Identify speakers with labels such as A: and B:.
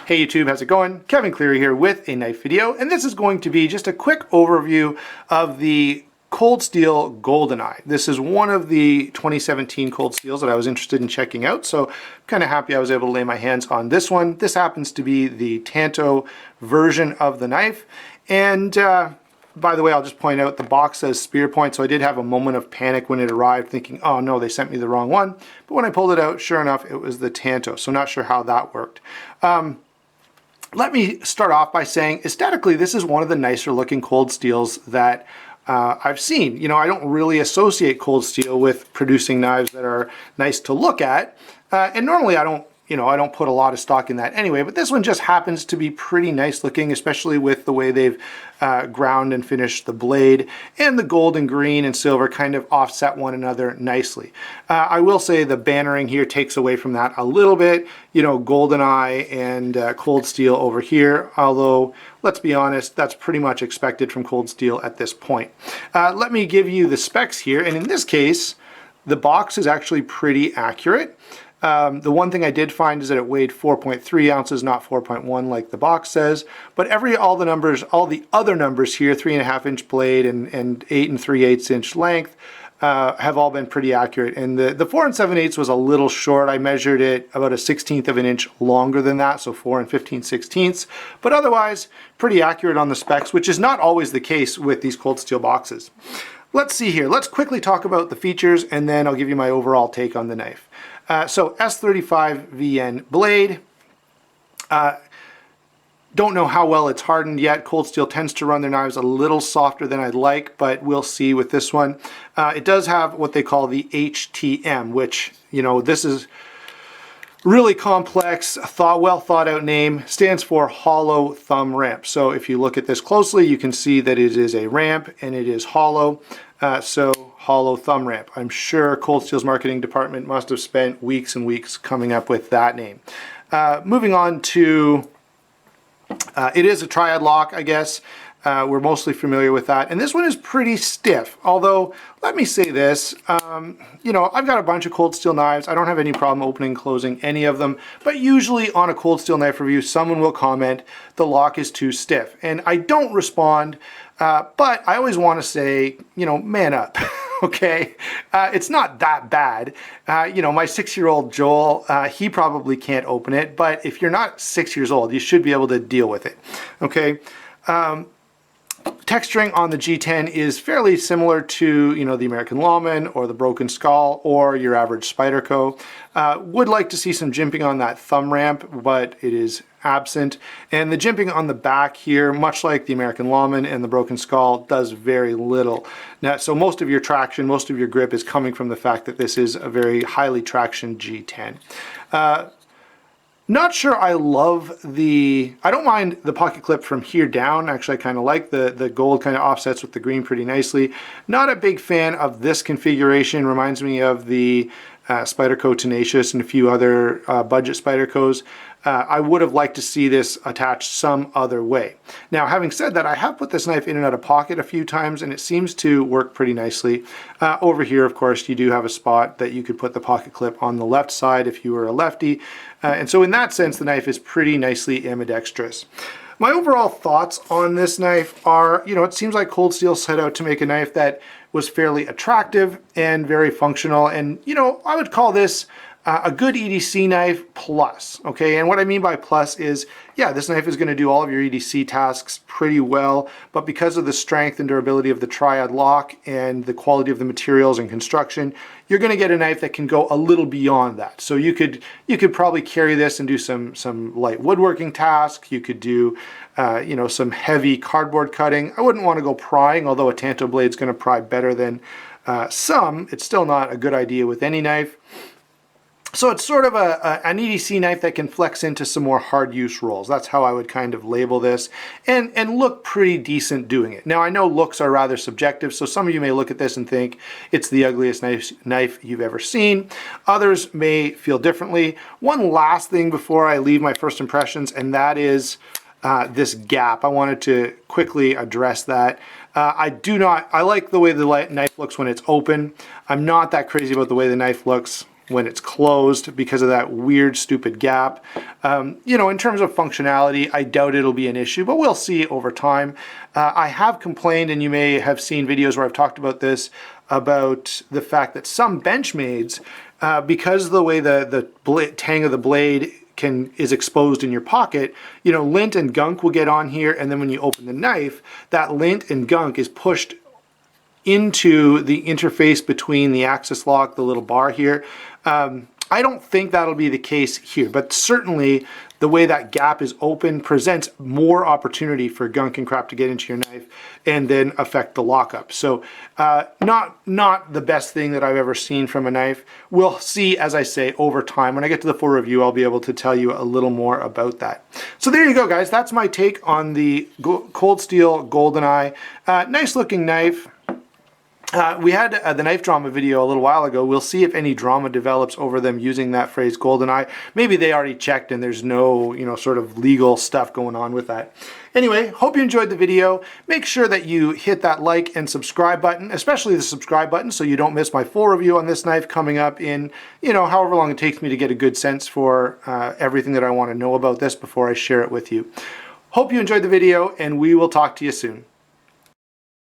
A: Hey YouTube, how's it going? Kevin Cleary here with a knife video, and this is going to be just a quick overview of the Cold Steel GoldenEye. This is one of the 2017 Cold Steels that I was interested in checking out, so I'm kind of happy I was able to lay my hands on this one. This happens to be the Tanto version of the knife, and by the way, I'll just point out the box says spear point, so I did have a moment of panic when it arrived thinking, oh no, they sent me the wrong one. But when I pulled it out, sure enough, it was the Tanto, so not sure how that worked. Let me start off by saying, aesthetically, this is one of the nicer looking Cold Steels that I've seen. You know, I don't really associate Cold Steel with producing knives that are nice to look at, and normally I don't put a lot of stock in that anyway, but this one just happens to be pretty nice looking, especially with the way they've ground and finished the blade, and the gold and green and silver kind of offset one another nicely. I will say the bannering here takes away from that a little bit, you know, GoldenEye and Cold Steel over here, although let's be honest, that's pretty much expected from Cold Steel at this point. Let me give you the specs here, and in this case, the box is actually pretty accurate. The one thing I did find is that it weighed 4.3 ounces, not 4.1 like the box says. But all the other numbers here, 3.5 inch blade and 8 3/8 inch length, have all been pretty accurate. And the 4 7/8 was a little short. I measured it about a 1/16 of an inch longer than that, so 4 15/16. But otherwise, pretty accurate on the specs, which is not always the case with these Cold Steel boxes. Let's see here. Let's quickly talk about the features, and then I'll give you my overall take on the knife. So S35 VN blade. Don't know how well it's hardened yet. Cold Steel tends to run their knives a little softer than I'd like, but we'll see with this one. It does have what they call the HTM, which, you know, this is really complex, well thought out name, stands for hollow thumb ramp. So if you look at this closely, you can see that it is a ramp and it is hollow. So hollow thumb ramp. I'm sure Cold Steel's marketing department must have spent weeks and weeks coming up with that name. Moving on to, it is a triad lock, I guess. We're mostly familiar with that. And this one is pretty stiff. Although, let me say this, you know, I've got a bunch of Cold Steel knives. I don't have any problem opening and closing any of them. But usually on a Cold Steel knife review, someone will comment, the lock is too stiff. And I don't respond, but I always want to say, you know, man up. Okay, it's not that bad. You know, my 6-year-old Joel, he probably can't open it, but if you're not 6 years old, you should be able to deal with it. Okay. Texturing on the G10 is fairly similar to, you know, the American Lawman or the Broken Skull or your average Spyderco. Would like to see some jimping on that thumb ramp, but it is absent. And the jimping on the back here, much like the American Lawman and the Broken Skull, does very little. Now, so most of your traction, most of your grip is coming from the fact that this is a very highly traction G10. Not sure I love I don't mind the pocket clip from here down. Actually, I kind of like the gold kind of offsets with the green pretty nicely. Not a big fan of this configuration. Reminds me of the Spyderco Tenacious and a few other budget Spydercos. I would have liked to see this attached some other way. Now, having said that, I have put this knife in and out of pocket a few times, and it seems to work pretty nicely. Over here, of course, you do have a spot that you could put the pocket clip on the left side if you were a lefty. And so in that sense, the knife is pretty nicely ambidextrous. My overall thoughts on this knife are, you know, it seems like Cold Steel set out to make a knife that was fairly attractive and very functional. And, you know, I would call this a good EDC knife plus, okay? And what I mean by plus is, yeah, this knife is going to do all of your EDC tasks pretty well, but because of the strength and durability of the triad lock and the quality of the materials and construction, you're going to get a knife that can go a little beyond that. So you could probably carry this and do some light woodworking tasks. You could do, you know, some heavy cardboard cutting. I wouldn't want to go prying, although a Tanto blade is going to pry better than some. It's still not a good idea with any knife. So it's sort of an EDC knife that can flex into some more hard use roles. That's how I would kind of label this, and look pretty decent doing it. Now, I know looks are rather subjective, so some of you may look at this and think it's the ugliest knife you've ever seen. Others may feel differently. One last thing before I leave my first impressions, and that is this gap. I wanted to quickly address that. I like the way the knife looks when it's open. I'm not that crazy about the way the knife looks when it's closed because of that weird, stupid gap. You know, in terms of functionality, I doubt it'll be an issue, but we'll see over time. I have complained, and you may have seen videos where I've talked about this, about the fact that some Benchmades, because of the way the tang of the blade is exposed in your pocket, you know, lint and gunk will get on here, and then when you open the knife, that lint and gunk is pushed into the interface between the access lock, the little bar here. I don't think that'll be the case here, but certainly the way that gap is open presents more opportunity for gunk and crap to get into your knife and then affect the lockup. So not the best thing that I've ever seen from a knife. We'll see, as I say, over time. When I get to the full review, I'll be able to tell you a little more about that. So there you go, guys. That's my take on the Cold Steel GoldenEye. Nice looking knife. We had the knife drama video a little while ago. We'll see if any drama develops over them using that phrase GoldenEye. Maybe they already checked and there's no, you know, sort of legal stuff going on with that. Anyway, hope you enjoyed the video. Make sure that you hit that like and subscribe button, especially the subscribe button, so you don't miss my full review on this knife coming up in, you know, however long it takes me to get a good sense for everything that I want to know about this before I share it with you. Hope you enjoyed the video, and we will talk to you soon.